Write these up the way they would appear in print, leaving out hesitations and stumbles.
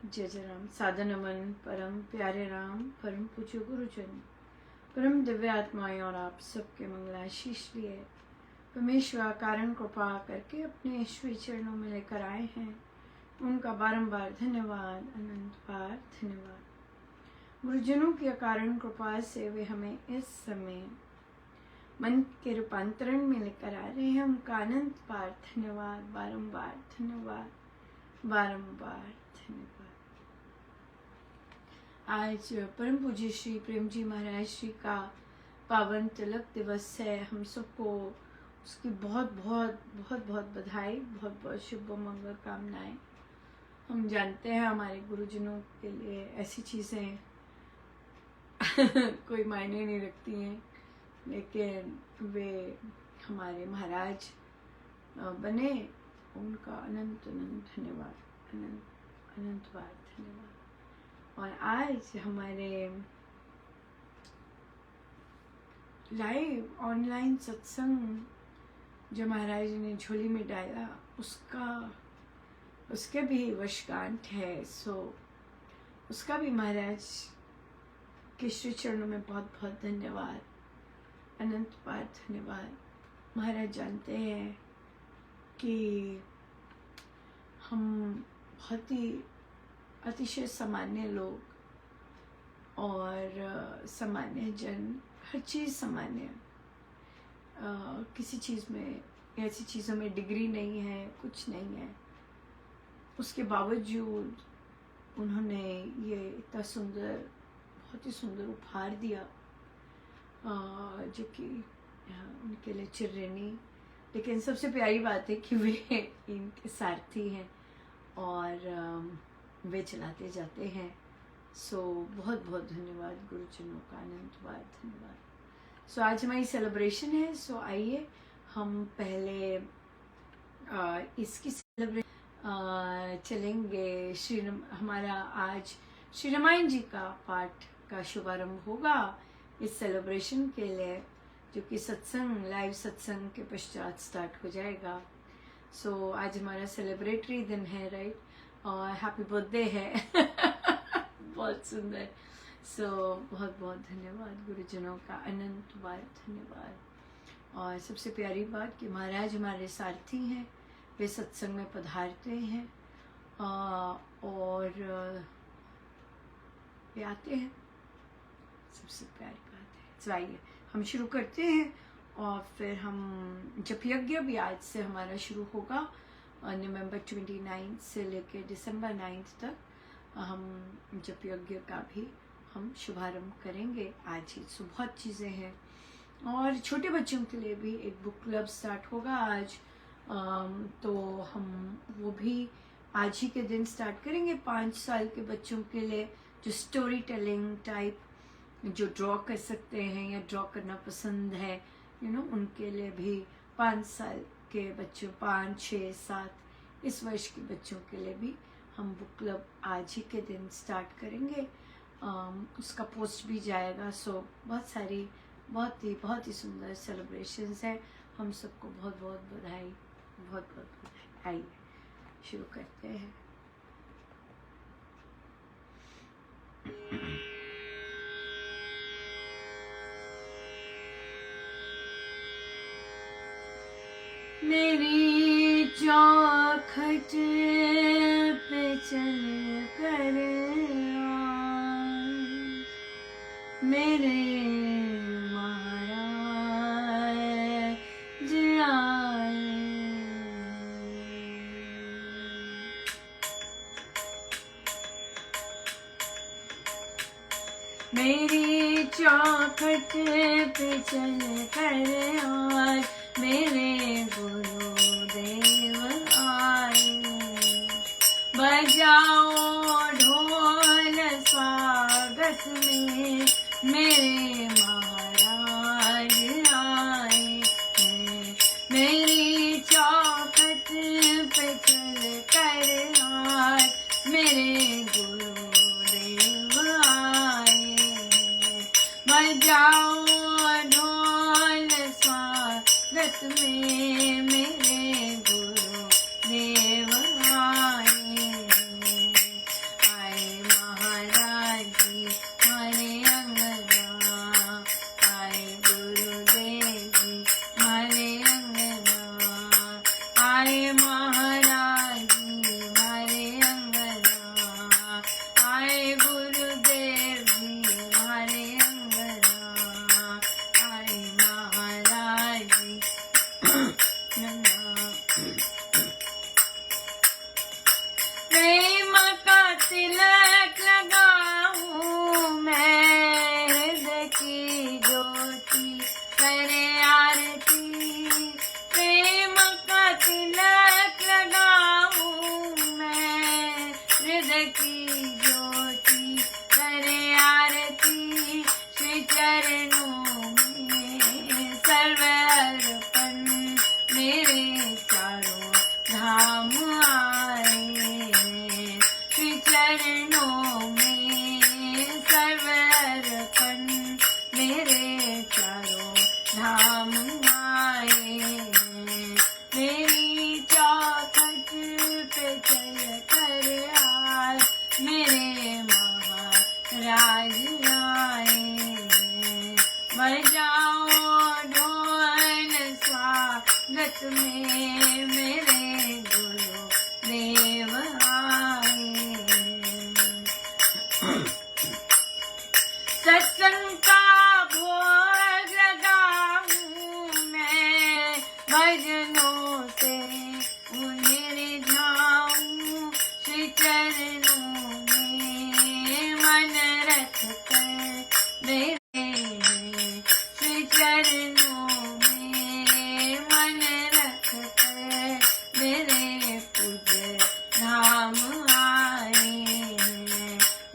जय जय राम। सादर नमन परम प्यारे राम, परम पूज्य गुरुजन, परम दिव्य आत्माएं और आप सबके मंगलाशीष लिए परमेश्वर कारण कृपा करके अपने ईश्वरी चरणों में लेकर आए हैं। उनका बारंबार धन्यवाद, अनंत बार धन्यवाद। गुरुजनों की अकारण कृपा से वे हमें इस समय मन के रूपांतरण में लेकर आ रहे हैं। उनका अनंत बार धन्यवाद, बारंबार धन्यवाद, बारंबार धन्यवाद। आज परम पूज्य श्री प्रेम जी महाराज श्री का पावन तिलक दिवस है। हम सबको उसकी बहुत बहुत बहुत बहुत बधाई, बहुत बहुत शुभ मंगल कामनाएं। हम जानते हैं हमारे गुरुजनों के लिए ऐसी चीज़ें कोई मायने नहीं रखती हैं, लेकिन वे हमारे महाराज बने। उनका अनंत अनंत धन्यवाद, अनंत अनंत बार धन्यवाद। और आज हमारे लाइव ऑनलाइन सत्संग जो महाराज ने झोली में डाला उसके भी वर्षगांठ है। सो उसका भी महाराज के श्री चरणों में बहुत बहुत धन्यवाद, अनंत बार धन्यवाद। महाराज जानते हैं कि हम बहुत ही अतिशय सामान्य लोग और सामान्य जन, हर चीज़ सामान्य, किसी चीज़ में, ऐसी चीज़ों में डिग्री नहीं है, कुछ नहीं है। उसके बावजूद उन्होंने ये इतना सुंदर, बहुत ही सुंदर उपहार दिया जो कि उनके लिए चिरनी। लेकिन सबसे प्यारी बात है कि वे इनके सारथी हैं और वे चलाते जाते हैं। सो बहुत बहुत धन्यवाद गुरुजनों का, अनंत बार धन्यवाद। सो आज हमारी सेलिब्रेशन है। सो आइए हम पहले इसकी सेलिब्रेशन चलेंगे। हमारा आज श्री रामायण जी का पाठ का शुभारंभ होगा इस सेलिब्रेशन के लिए, जो कि सत्संग, लाइव सत्संग के पश्चात स्टार्ट हो जाएगा। सो आज हमारा सेलिब्रेटरी दिन है, राइट, और हैप्पी बर्थडे है बहुत सुंदर। सो बहुत बहुत धन्यवाद गुरुजनों का, अनंत बार धन्यवाद। और सबसे प्यारी बात कि महाराज हमारे सारथी हैं, वे सत्संग में पधारते हैं और वे आते हैं, सबसे प्यारी बात है। तो आइए हम शुरू करते हैं। और फिर हम जप यज्ञ भी आज से हमारा शुरू होगा, नवंबर 29 से लेकर दिसंबर 9 तक हम जप यज्ञ का भी हम शुभारंभ करेंगे आज ही। सो बहुत चीज़ें हैं। और छोटे बच्चों के लिए भी एक बुक क्लब स्टार्ट होगा आज, तो हम वो भी आज ही के दिन स्टार्ट करेंगे। 5 साल के बच्चों के लिए जो स्टोरी टेलिंग टाइप, जो ड्रॉ कर सकते हैं या ड्रॉ करना पसंद है, उनके लिए भी 5 साल के बच्चों, 5, 6, 7 इस वर्ष के बच्चों के लिए भी हम बुक क्लब आज ही के दिन स्टार्ट करेंगे। उसका पोस्ट भी जाएगा। सो बहुत सारी, बहुत ही सुंदर सेलिब्रेशंस है। हम सबको बहुत बहुत बधाई, बहुत बहुत बधाई। आइए शुरू करते हैं। मेरी चौखट पे चल कर मेरे महाराज आए। मेरी चौखट पे चल कर आज मेरे गुरुदेव आए। बजाओ ढोल स्वागत में मेरे महाराज आए हैं। मेरी चौखट पे चल कर आज मेरे गुरुदेव आए हैं। बजाओ ढोल स्वागत में मेरे गुरुदेव आए हैं। का तिलक लगाऊं मैं, हृदय की ज्योति करे आरती। प्रेम का तिलक लगाऊं मैं, हृदय की ज्योति करे आरती। श्री चरणों में सर्व अर्पण, मेरे चारों धाम आए। श्री चरणों में सर्व अर्पण, मेरे चारों धाम आए। मेरी चौखट पे चल कर आज मेरे महाराज आए। बजाओ ढोल स्वागत में, मेरे गुरु देव आए। सत्संग का भोग लगाऊं मैं, भजनों से उन्हें रिझाऊं। श्री चरणों में मन रख कर मेरे, श्री चरणों में मन रख कर मेरे पूज्य धाम आए।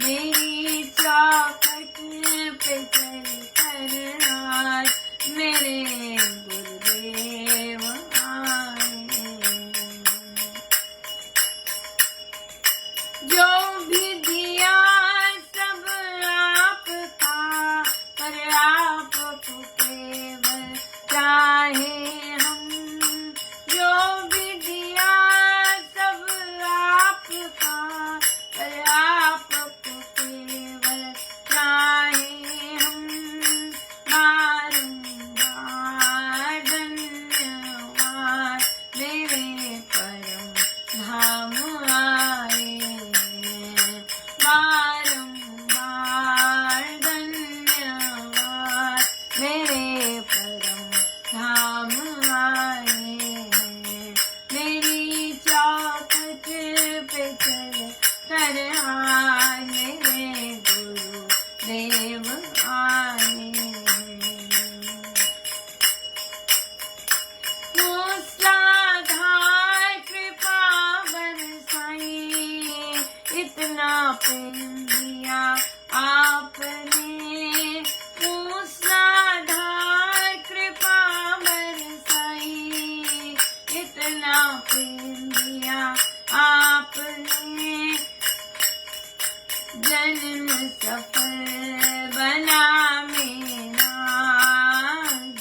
मेरी चौखट पे चल कर आज मेरे गुरुदेव आए। जो भी दिया सब आपका, पर आपको केवल चाहे हम। जो भी दिया सब आपका, पर आपको केवल चाहे हम। बारंबार धन्यवाद, मेरे परम धाम आए। बारंबार धन्यवाद, मेरे परम धाम आए। मेरी चौखट पे चल कर आज मेरे गुरु देव आए। मूसलाधार कृपा बरसाई, इतना प्रेम दिया आपने। मूसलाधार कृपा बरसाई, इतना प्रेम दिया आपने। जन्म सफल बना मेरा,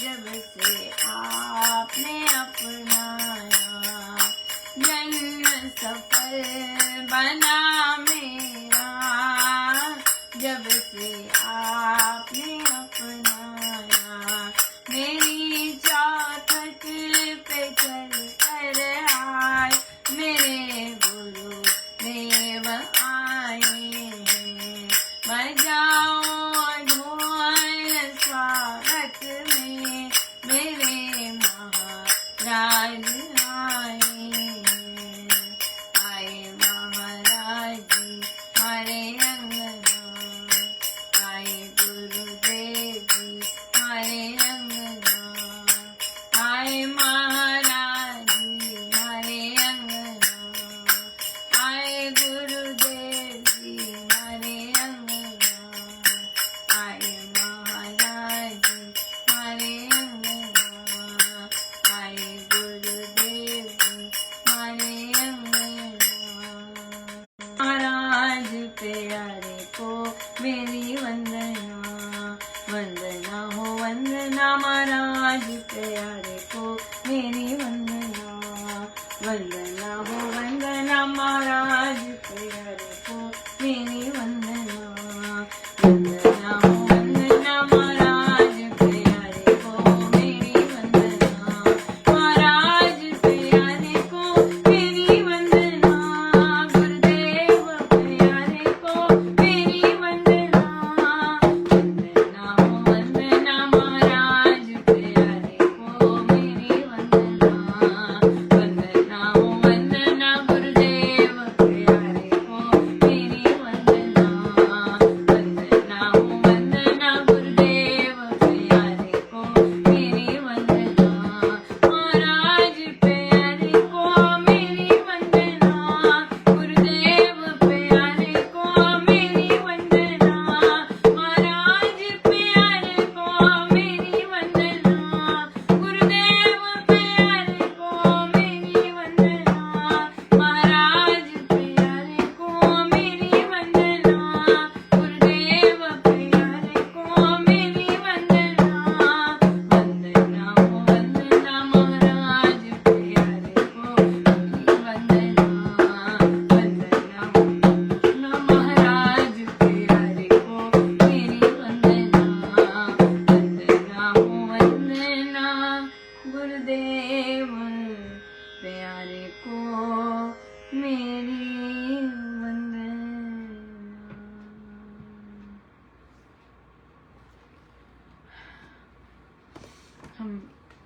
जब से आपने अपनाया। जन्म सफल बना मेरा, जब से आपने अपनाया। मेरी चौखट पे चल कर आज मेरे गुरु देव आए। बजाओ ढोल स्वागत में, मेरे महाराज आए। आए महाराज जी हमारे अंगना, आए गुरुदेव जी हमारे अंगना। आए महाराज जी हमारे अंगना, आए गुरुदेव जी हमारे अंगना। आए महाराज जी हमारे अंगना, आए गुरुदेव जी हमारे अंगना। महाराज प्यारे को मेरी वंदना, वंदना हो वंदना। महाराज प्यारे को मेरी वंदना, वंदना हो वंदना। महाराज प्यारे को मेरी वंदना, वंदना हो वंदना। महाराज प्यारे को मेरी वंदना, महाराज प्यारे को मेरी वंदना। गुरुदेव प्यारे को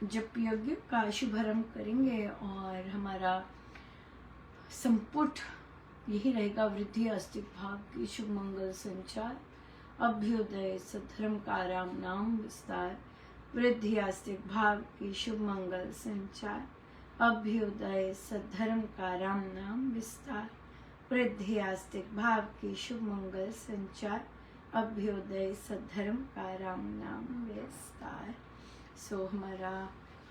जप यज्ञ का शुभारंभ करेंगे और हमारा संपुट यही रहेगा, वृद्धि आस्तिक भाव की शुभ मंगल संचार, अभ्युदय सद्धर्म का राम नाम विस्तार, वृद्धि आस्तिक भाव की शुभ मंगल संचार, अभ्युदय सद्धर्म का राम नाम विस्तार, वृद्धि आस्तिक भाव की शुभ मंगल संचार, अभ्युदय सद्धर्म का राम नाम विस्तार। हमारा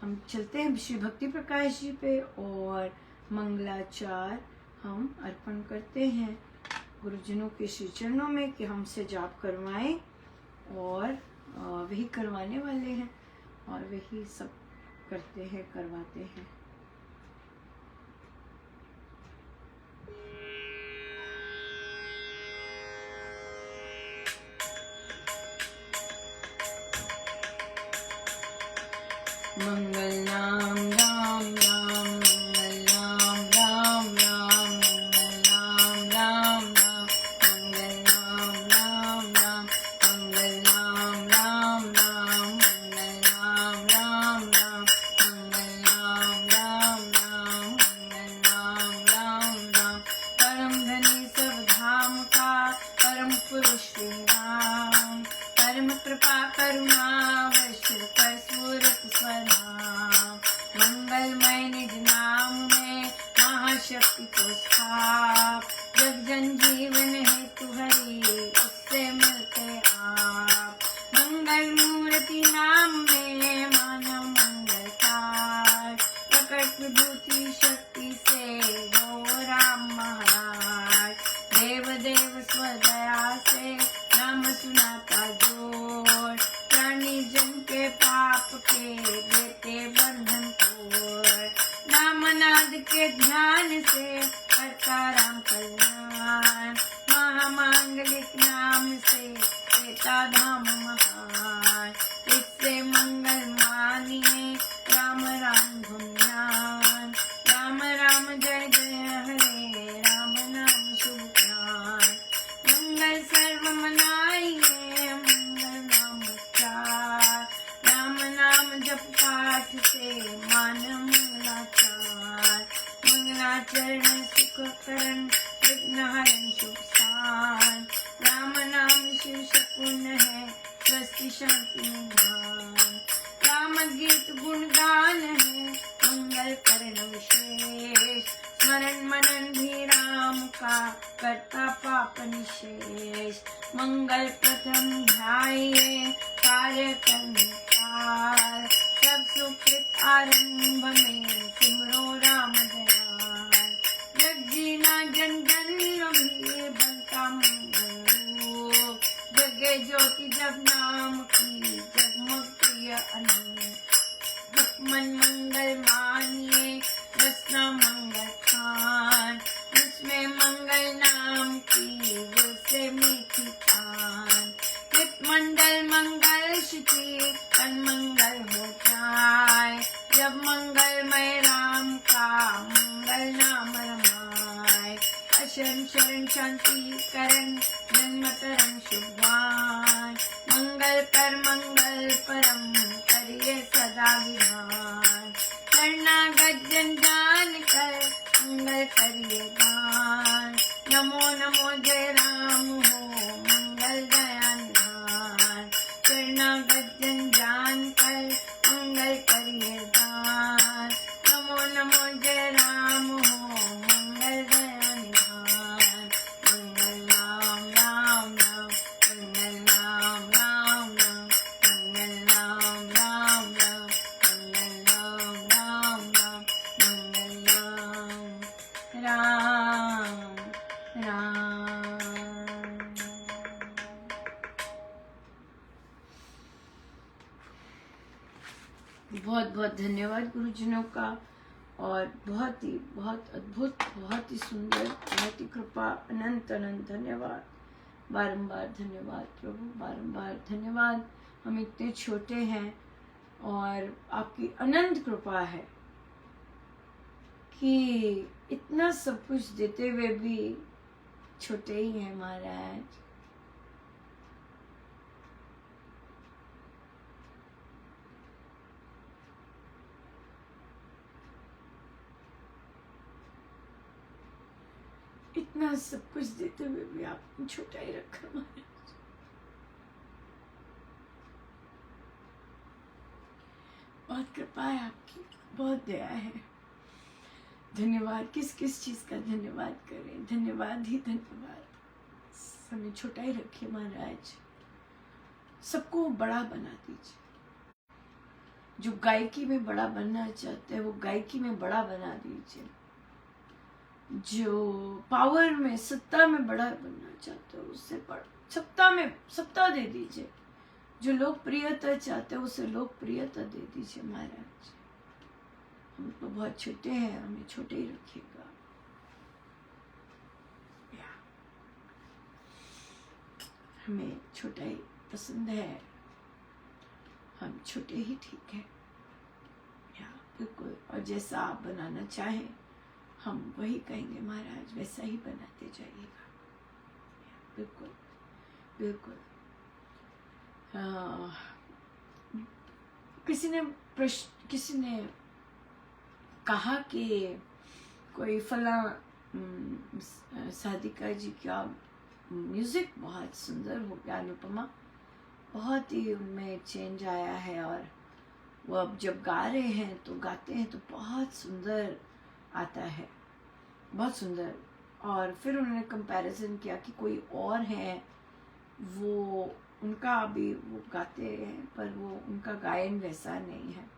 हम चलते हैं श्री भक्ति प्रकाश जी पे और मंगलाचार हम अर्पण करते हैं गुरुजनों के श्री चरणों में कि हमसे जाप करवाएं, और वही करवाने वाले हैं और वही सब करते हैं, करवाते हैं। मंगल नाम राम राम, मंगल नाम राम राम, मंगल नाम राम राम, मंगल नाम राम राम, मंगल नाम राम राम, मंगल नाम राम राम, मंगल नाम राम राम, मंगल नाम राम राम। परम धनी सब धाम का परम पुरुष श्री राम, परम कृपा करुणा वैश्व कर सूरत स्वनाम। मंगलमय निज नाम में महाशक्ति को स्थाप, जग जन जीवन हेतु हरि उससे मिलते आप। मंगल मूर्ति नाम में मानव मंगल कार, प्रकट विभूति शक्ति से वो राम महाराज। देव देव स्वदया से नाम सुनाता जोर, प्राणी जन के पाप के देते बंधन तोड़। नाम नाद के ध्यान से करता राम कल्याण, महामांगलिक नाम से देता धाम महान। इससे मंगल मानिए राम राम धुन ध्यान, राम राम जय जय हरे राम नाम शुभ ज्ञान। मंगल सर्व मनाइए मंगल नाम उच्चार, राम नाम जप पाठ से मान मंगलाचार। मंगलाचरण सुख करण विघ्न हरण शुभ स्थान, राम नाम शिव शकुन है स्वस्ति शांति निधान। राम गीत गुणगान है मंगल करण विशेष, स्मरण मनन भी राम का करता पाप निशेष। मंगल प्रथम ध्याये कार्य करने काल, सब सुकृत आरंभ में सिमरो राम दयाल। जग जीना जन जन भी बनता मंगल रूप, जगे ज्योति जब नाम की जगमग प्रिय अनूप। मन मंगल मानिए रसना मंगल खान, उसमें मंगल नाम की से मीठी खान। नित मंडल मंगल शुचि तन मंगल हो जाए, जब मंगलमय राम का मंगल नाम रमाए। अशरण शरण शांति करण जन्म तरन शुभवान, मंगल कर मंगल परम करिए सदा विधान। शरणागत जन जान कर मंगल करिए दान, नमो नमो जय राम हो मंगल दया निधान। शरणागत जन जान कर मंगल करिए दान, नमो नमो जय राम हो मंगल दया निधान। मंगल नाम राम राम, मंगल नाम राम राम, मंगल नाम राम राम, मंगल नाम राम राम, मंगल नाम राम राम। बहुत बहुत धन्यवाद गुरुजनों का, और बहुत अद्भुत, बहुत ही सुंदर, बहुत ही कृपा, अनंत अनंत धन्यवाद। बारंबार धन्यवाद प्रभु, बारंबार धन्यवाद। हम इतने छोटे हैं और आपकी अनंत कृपा है कि इतना सब कुछ देते हुए भी छोटे ही हैं महाराज। इतना सब कुछ देते हुए भी आपने छोटा ही रखा महाराज। बहुत कृपा है आपकी, बहुत दया है। धन्यवाद, किस किस चीज का धन्यवाद करें, धन्यवाद ही धन्यवाद। हमें छोटा ही रखिए महाराज, सबको बड़ा बना दीजिए। जो गायकी में बड़ा बनना चाहते हैं वो गायकी में बड़ा बना दीजिए। जो पावर में, सत्ता में बड़ा बनना चाहते हो उससे सत्ता में सत्ता दे दीजिए। जो लोकप्रियता चाहते हो उसे लोकप्रियता दे दीजिए महाराज। हम तो बहुत छोटे हैं, हमें छोटे ही रखिएगा। हमें छोटा ही पसंद है, हम छोटे ही ठीक है। बिल्कुल, और जैसा आप बनाना चाहें हम वही कहेंगे महाराज, वैसा ही बनाते जाइएगा। बिल्कुल बिल्कुल। किसी ने कहा कि कोई फला साधिका जी का म्यूजिक बहुत सुंदर हो गया, अनुपमा, बहुत ही उनमें चेंज आया है और वो अब जब गा रहे हैं तो गाते हैं तो बहुत सुंदर आता है, बहुत सुंदर। और फिर उन्होंने कंपैरिजन किया कि कोई और है वो, उनका भी वो गाते हैं पर वो उनका गायन वैसा नहीं है।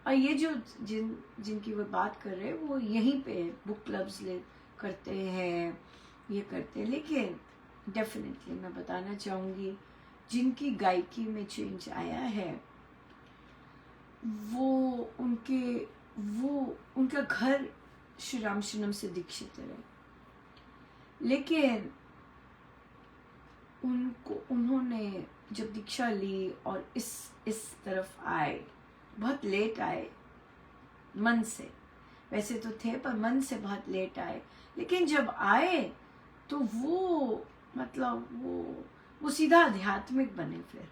और ये जो जिनकी वो बात कर रहे हैं वो यहीं पे बुक क्लब्स ले करते हैं, ये करते हैं। लेकिन डेफिनेटली मैं बताना चाहूँगी जिनकी गायकी में चेंज आया है वो उनका घर श्री रामशरणम से दीक्षित है, लेकिन उन्होंने जब दीक्षा ली और इस तरफ आए, बहुत लेट आए मन से, वैसे तो थे पर मन से बहुत लेट आए। लेकिन जब आए तो वो मतलब वो सीधा आध्यात्मिक बने, फिर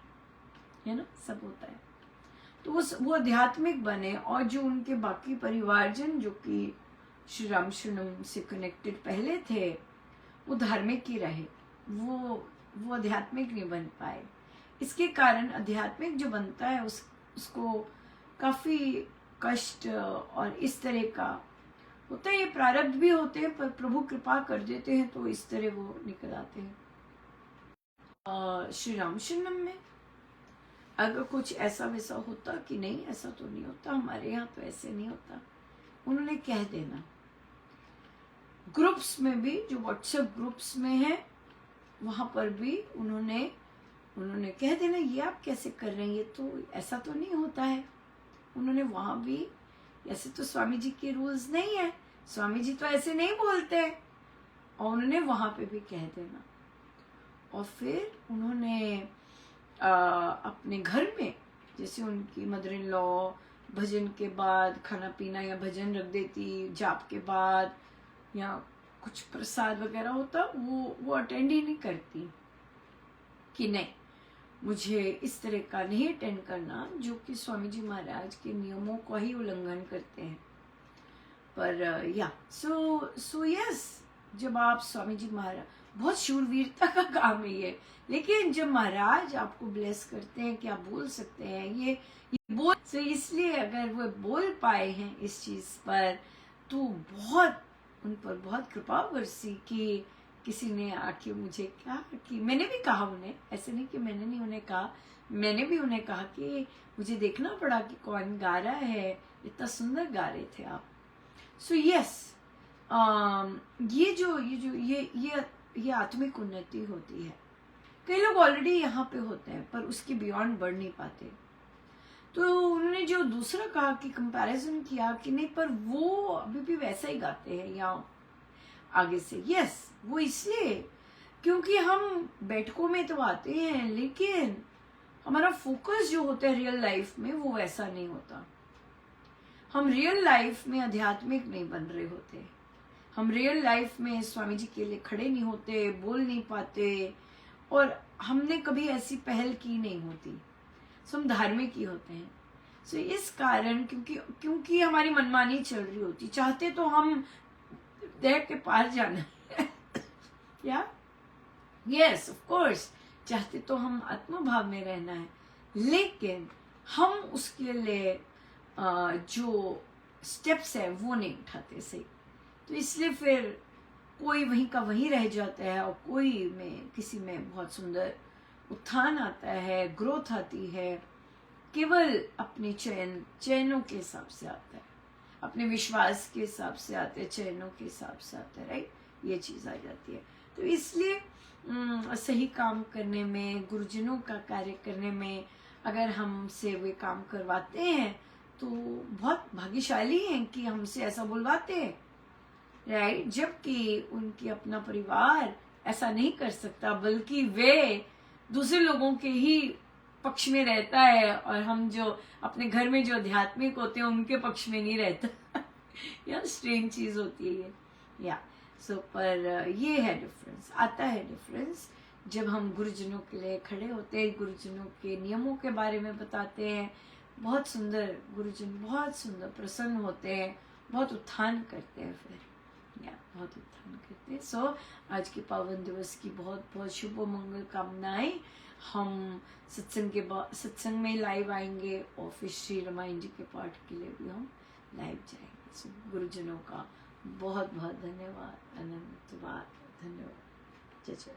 है ना, सब होता है। तो वो आध्यात्मिक बने और जो उनके बाकी परिवारजन जो कि श्री रामशरणम से कनेक्टेड पहले थे वो धार्मिक ही रहे, वो आध्यात्मिक नहीं बन पाए। इसके कारण आध्यात्मिक जो बनता है उसको काफी कष्ट और इस तरह का होता है। ये प्रारब्ध भी होते हैं पर प्रभु कृपा कर देते हैं तो इस तरह वो निकल आते हैं। श्री रामशरणम में अगर कुछ ऐसा वैसा होता कि नहीं, ऐसा तो नहीं होता, हमारे यहाँ तो ऐसे नहीं होता, उन्होंने कह देना। ग्रुप्स में भी, जो व्हाट्सएप ग्रुप्स में है वहां पर भी उन्होंने कह देना, ये आप कैसे कर रहे हैं, ये तो ऐसा तो नहीं होता है। उन्होंने वहां भी, ऐसे तो स्वामी जी के रूल्स नहीं है, स्वामी जी तो ऐसे नहीं बोलते, और उन्होंने वहां पे भी कह देना। और फिर उन्होंने अपने घर में, जैसे उनकी मदर इन लॉ भजन के बाद खाना पीना या भजन रख देती, जाप के बाद या कुछ प्रसाद वगैरह होता, वो अटेंड ही नहीं करती कि नहीं मुझे इस तरह का नहीं अटेंड करना, जो कि स्वामी जी महाराज के नियमों का ही उल्लंघन करते हैं। पर या सो यस, जब आप स्वामी जी महाराज, बहुत शूरवीरता का काम है ये, लेकिन जब महाराज आपको ब्लेस करते हैं कि आप बोल सकते हैं ये बोल, तो इसलिए अगर वो बोल पाए हैं इस चीज पर तो बहुत उन पर बहुत कृपा बरसी कि किसी ने आके मुझे कहा कि, मैंने भी कहा उन्हें, ऐसे नहीं कि मैंने नहीं उन्हें कहा, मैंने भी उन्हें कहा कि मुझे देखना पड़ा कि कौन गा रहा है, इतना सुंदर गा रहे थे आप। सो यस, ये आत्मिक उन्नति होती है। कई लोग ऑलरेडी यहाँ पे होते हैं पर उसके बियॉन्ड बढ़ नहीं पाते। तो उन्होंने जो दूसरा कहा कि कंपैरिजन किया कि नहीं, पर वो अभी भी वैसा ही गाते हैं या आगे से। यस, वो इसलिए क्योंकि हम बैठकों में तो आते हैं लेकिन हमारा फोकस जो होता है रियल लाइफ में वो वैसा नहीं होता। हम रियल लाइफ में आध्यात्मिक नहीं बन रहे होते, हम रियल लाइफ में स्वामी जी के लिए खड़े नहीं होते, बोल नहीं पाते, और हमने कभी ऐसी पहल की नहीं होती, सो हम धार्मिक ही होते हैं। सो इस कारण क्योंकि हमारी मनमानी चल रही होती, चाहते तो हम देह के पार जाना है या यस ऑफ कोर्स, चाहते तो हम आत्मभाव में रहना है, लेकिन हम उसके लिए जो स्टेप्स है वो नहीं उठाते सही। तो इसलिए फिर कोई वहीं का वहीं रह जाता है, और कोई में किसी में बहुत सुंदर उत्थान आता है, ग्रोथ आती है, केवल अपने चयनों के हिसाब से आता है, अपने विश्वास के हिसाब से आते हैं, चयनों के हिसाब से आता है, राइट। ये चीज़ आ जाती है। तो इसलिए सही काम करने में, गुरुजनों का कार्य करने में अगर हमसे वे काम करवाते हैं तो बहुत भाग्यशाली हैं कि हमसे ऐसा बुलवाते हैं, राइट। जबकि उनकी अपना परिवार ऐसा नहीं कर सकता, बल्कि वे दूसरे लोगों के ही पक्ष में रहता है, और हम जो अपने घर में जो आध्यात्मिक होते हैं उनके पक्ष में नहीं रहता। यार स्ट्रेंज चीज होती है ये, या सो पर ये है डिफरेंस, आता है डिफरेंस जब हम गुरुजनों के लिए खड़े होते हैं, गुरुजनों के नियमों के बारे में बताते हैं। बहुत सुंदर गुरुजन, बहुत सुंदर प्रसन्न होते हैं, बहुत उत्थान करते हैं, फिर या बहुत उत्थान करते हैं। सो आज के पावन दिवस की बहुत बहुत शुभ मंगल कामनाएं। हम सत्संग में लाइव आएंगे, और फिर श्री रामायण जी के पाठ के लिए भी हम लाइव जाएंगे। सो गुरुजनों का बहुत बहुत धन्यवाद, अनंत धन्यवाद। जय जय।